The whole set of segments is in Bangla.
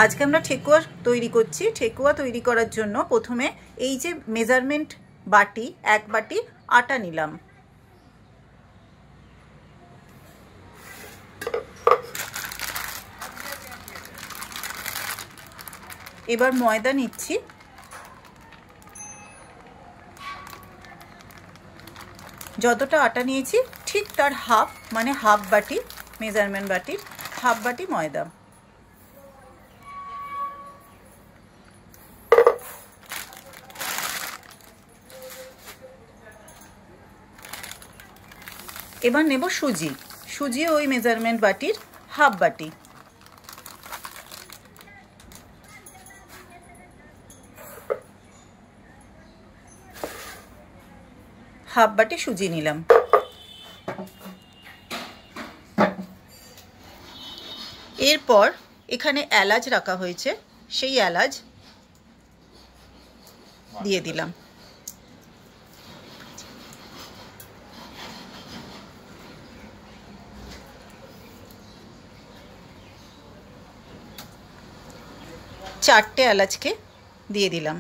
আজকে আমরা ঠেকুয়া তৈরি করছি। ঠেকুয়া তৈরি করার জন্য প্রথমে এই যে মেজারমেন্ট বাটি, 1 বাটি আটা নিলাম। এবার ময়দা নিচ্ছি। যতটা আটা নিয়েছি ঠিক তার হাফ, মানে হাফ বাটি, মেজারমেন্ট বাটির হাফ বাটি ময়দা। এবার নেব সুজি। সুজি ওই মেজারমেন্ট বাটির হাফ বাটি। হাফ বাটি সুজি নিলাম। এরপর এখানে এলাচ রাখা হয়েছে, সেই এলাচ দিয়ে দিলাম। চারটে এলাচকে দিয়ে দিলাম।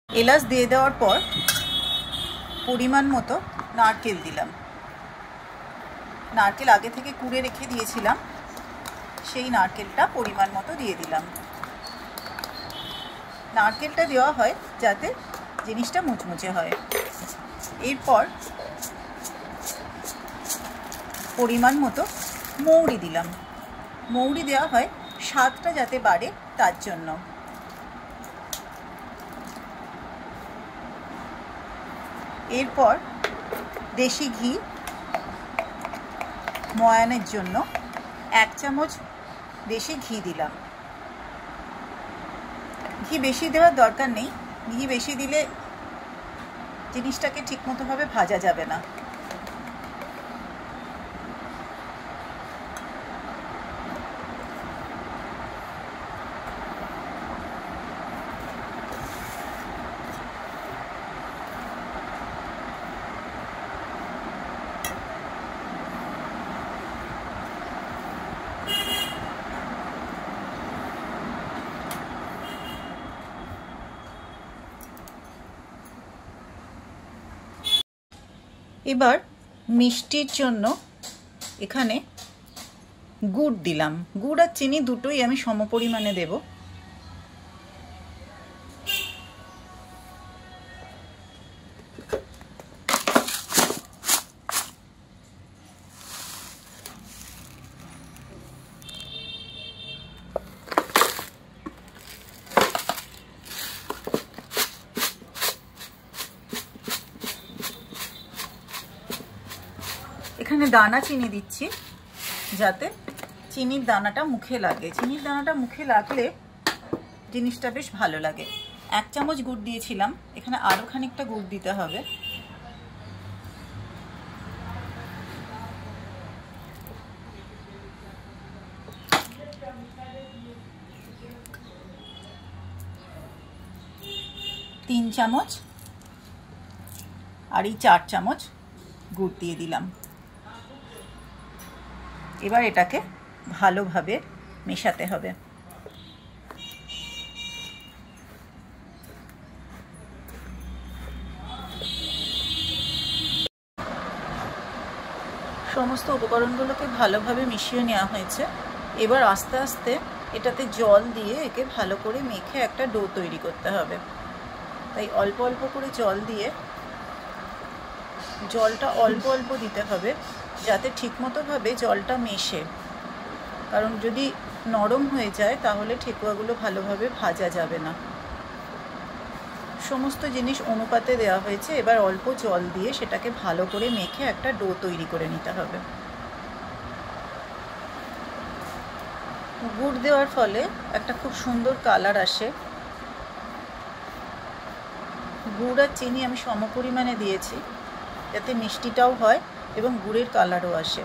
এলাচ দিয়ে দেওয়ার পর পরিমাণ মতো নারকেল দিলাম। নারকেল আগে থেকে কুড়ে রেখে দিয়েছিলাম, সেই নারকেলটা পরিমাণ মতো দিয়ে দিলাম। নারকেলটা দেওয়া হয় যাতে জিনিসটা মুচমুচে হয়। এরপর পরিমাণ মতো মৌরি দিলাম। মৌরি দেওয়া হয় স্বাদটা যাতে বাড়ে তার জন্য। এরপর দেশি ঘি ময়ানের জন্য 1 চামচ দেশি ঘি দিলাম। ঘি বেশি দেওয়ার দরকার নেই, ঘি বেশি দিলে জিনিসটাকে ঠিকমতোভাবে ভাজা যাবে না। এবার মিষ্টির জন্য এখানে গুড় দিলাম। গুড় আর চিনি দুটোই আমি সমপরিমাণে দেব। এখানে দানা চিনি দিচ্ছি যাতে চিনির দানাটা মুখে লাগে। চিনির দানাটা মুখে লাগলে জিনিসটা বেশ ভালো লাগে। 1 চামচ গুড় দিয়েছিলাম, এখানে আরও খানিকটা গুড় দিতে হবে। তিন চামচ আর এই 4 চামচ গুড় দিয়ে দিলাম। এবার এটাকে ভালোভাবে মেশাতে হবে। সমস্ত উপকরণগুলোকে ভালোভাবে মিশিয়ে নেওয়া হয়েছে। এবার আস্তে আস্তে এটাতে জল দিয়ে একে ভালো করে মেখে একটা ডো তৈরি করতে হবে। তাই অল্প অল্প করে জল দিয়ে, জলটা অল্প অল্প দিতে হবে যাতে ঠিকমতোভাবে জলটা মেশে। কারণ যদি নরম হয়ে যায় তাহলে ঠেকুয়াগুলো ভালোভাবে ভাজা যাবে না। সমস্ত জিনিস অনুপাতে দেওয়া হয়েছে। এবার অল্প জল দিয়ে সেটাকে ভালো করে মেখে একটা ডো তৈরি করে নিতে হবে। গুড় দেওয়ার ফলে একটা খুব সুন্দর কালার আসে। গুড় আর চিনি আমি সমপরিমাণে দিয়েছি যাতে মিষ্টিটাও হয় এবং গুড়ের কালারও আসে।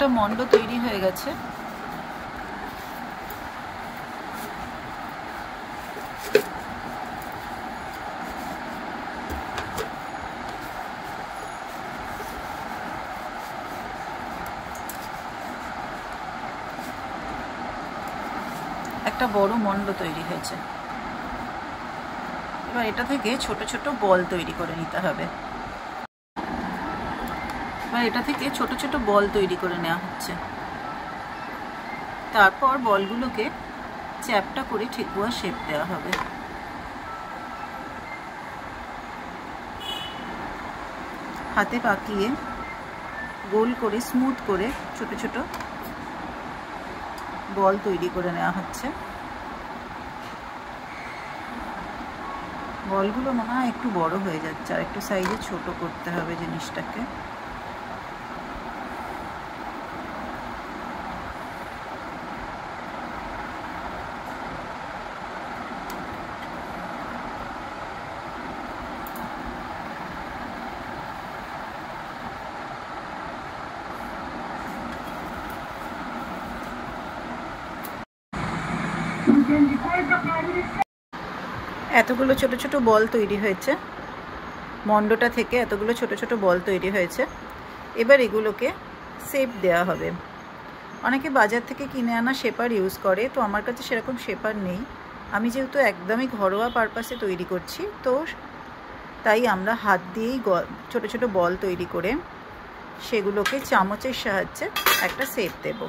একটা মন্ড তৈরি হয়ে গেছে। একটা বড় মন্ড তৈরি হয়েছে। এবার এটা থেকে ছোট ছোট বল তৈরি করে নিতে হবে। এবার এটা থেকে ছোট ছোট বল তৈরি করে নেওয়া হচ্ছে। তারপর বলগুলোকে চ্যাপটা করে ঠেকুয়া শেপ দেওয়া হবে। হাতে পাকিয়ে গোল করে স্মুথ করে ছোট ছোট বল তৈরি করে নেওয়া হচ্ছে। বলগুলো মনে হয় একটু বড় হয়ে যাচ্ছে, আর একটু সাইজে ছোট করতে হবে জিনিসটাকে। এতগুলো ছোট ছোট বল তৈরি হয়েছে, মন্ডটা থেকে এতগুলো ছোট ছোট বল তৈরি হয়েছে। এবার এগুলোকে শেপ দেওয়া হবে। অনেকে বাজার থেকে কিনে আনা শেপার ইউজ করে, তো আমার কাছে সেরকম শেপার নেই। আমি যেহেতু একদমই ঘরোয়া পারপাসে তৈরি করছি, তো তাই আমরা হাত দিয়েই ছোট ছোট বল তৈরি করে সেগুলোকে চামচের সাহায্যে একটা শেপ দেব।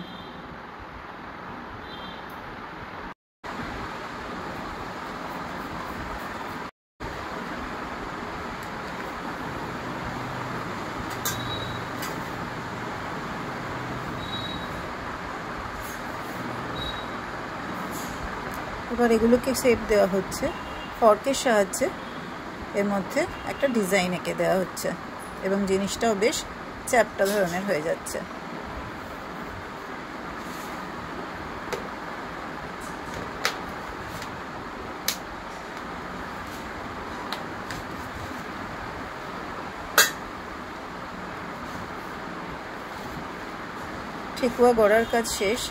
এবার এগুলোকে শেপ দেওয়া হচ্ছে ফর্কের সাহায্যে। এর মধ্যে একটা ডিজাইন এঁকে দেওয়া হচ্ছে এবং জিনিসটাও বেশ চ্যাপ্টা ধরনের হয়ে যাচ্ছে। ঠেকুয়া গড়ার কাজ শেষ।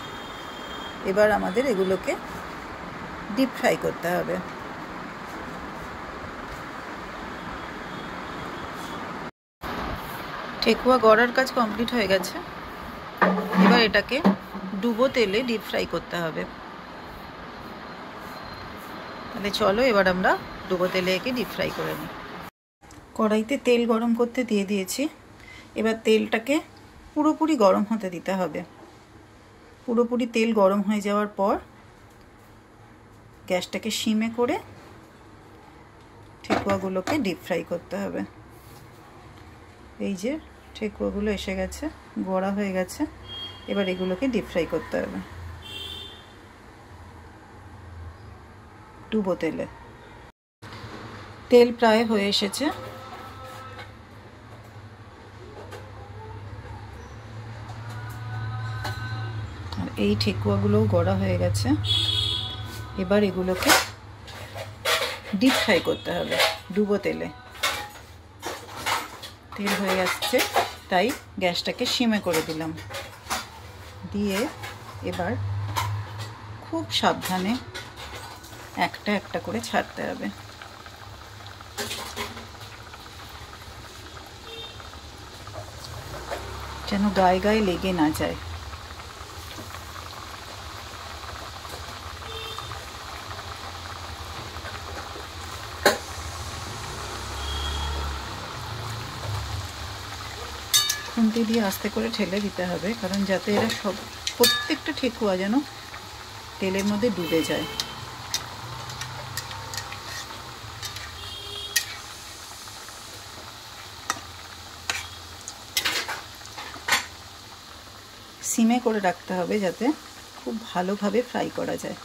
এবার আমাদের এগুলোকে ডিপ ফ্রাই করতে হবে। ঠেকুয়া গড়ার কাজ কমপ্লিট হয়ে গেছে। এবার এটাকে ডুবো তেলে ডিপ ফ্রাই করতে হবে। তাহলে চলো এবার আমরা ডুবো তেলে একে ডিপ ফ্রাই করে নিই। কড়াইতে তেল গরম করতে দিয়ে দিয়েছি। এবার তেলটাকে পুরোপুরি গরম হতে দিতে হবে। পুরোপুরি তেল গরম হয়ে যাওয়ার পর গ্যাসটাকে সিমে করে ঠেকুয়াগুলোকে ডিপ ফ্রাই করতে হবে। এই যে ঠেকুয়াগুলো এসে গেছে, গড়া হয়ে গেছে। এবার এগুলোকে ডিপ ফ্রাই করতে হবে ডুবো তেলে। তেল প্রায় হয়ে এসেছে। আর এই ঠেকুয়াগুলোও গড়া হয়ে গেছে। এবার এগুলোকে ডিপ ফ্রাই করতে হবে ডুবো তেলে। তেল হয়ে আসছে, তাই গ্যাসটাকে সিমে করে দিলাম। দিয়ে এবার খুব সাবধানে একটা একটা করে ছাড়তে হবে। যেন গায়ে গায়ে লেগে না যায়। খুন্তি দিয়ে আস্তে করে ঠেলে দিতে হবে, কারণ যাতে এরা প্রত্যেকটা ঠেকুয়া যেন তেলের মধ্যে ডুবে যায়। সিমে করে রাখতে হবে যাতে খুব ভালোভাবে ফ্রাই করা যায়।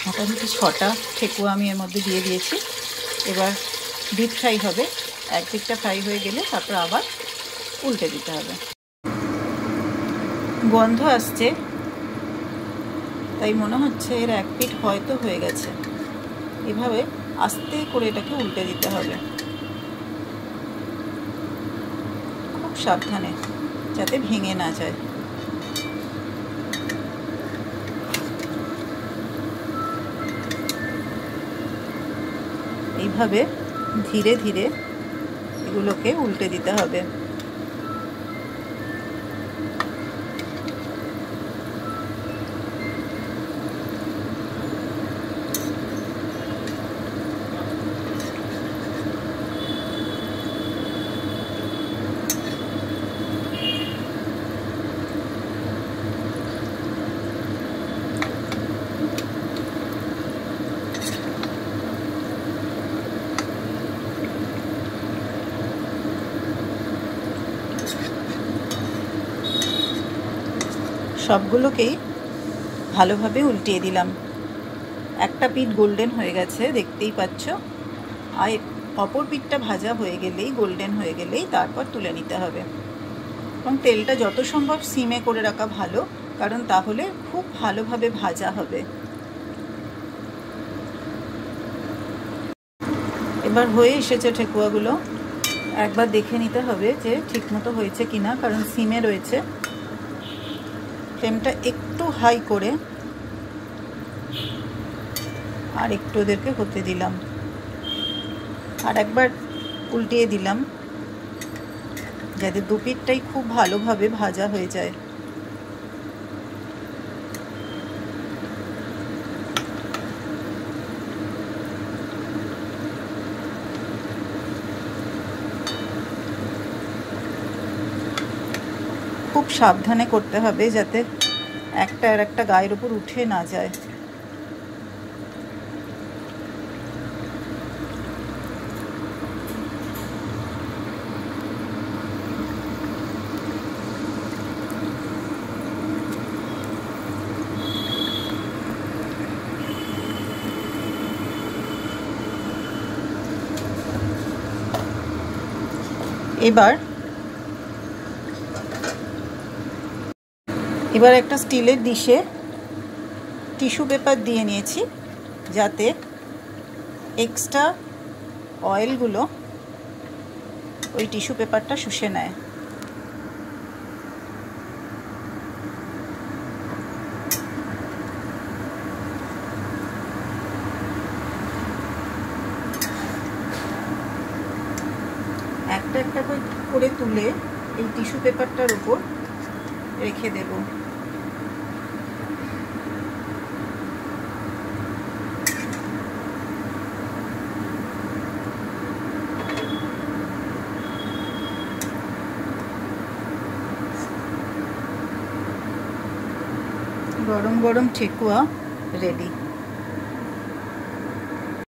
মোটামুটি 6টা ঠেকুয়া আমি এর মধ্যে দিয়ে দিয়েছি। এবার ডিপ ফ্রাই হবে। একদিকটা ফ্রাই হয়ে গেলে তারপর আবার উল্টে দিতে হবে। গন্ধ আসছে, তাই মনে হচ্ছে এর এক পিঠ হয়তো হয়ে গেছে। এভাবে আস্তে করে এটাকে উল্টে দিতে হবে, খুব সাবধানে, যাতে ভেঙে না যায়। এইভাবে ধীরে ধীরে এগুলোকে উল্টে দিতে হবে। সবগুলোকেই ভালোভাবে উল্টিয়ে দিলাম। একটা পিঠ গোল্ডেন হয়ে গেছে, দেখতেই পাচ্ছ। আর অপর পিঠটা ভাজা হয়ে গেলেই, গোল্ডেন হয়ে গেলেই তারপর তুলে নিতে হবে। এবং তেলটা যত সম্ভব সিমে করে রাখা ভালো, কারণ তাহলে খুব ভালোভাবে ভাজা হবে। এবার হয়ে এসেছে ঠেকুয়াগুলো, একবার দেখে নিতে হবে যে ঠিকমতো হয়েছে কিনা, কারণ সিমে রয়েছে। ফ্লেমটা একটু হাই করে আর একটু ওদেরকে হতে দিলাম, আর একবার উল্টিয়ে দিলাম, যাতে দু পিঠটাই খুব ভালোভাবে ভাজা হয়ে যায়। খুব সাবধানে করতে হবে, যাতে একটা আর একটা গায়ের উপর উঠে না যায়। এবার একটা স্টিলের ডিশে টিস্যু পেপার দিয়ে নিয়েছি, যাতে এক্সট্রা অয়েলগুলো ওই টিস্যু পেপারটা শুষে নেয়। একটা একটা করে তুলে এই টিস্যু পেপারটার উপর রেখে দেব। গরম গরম ঠেকুয়া রেডি।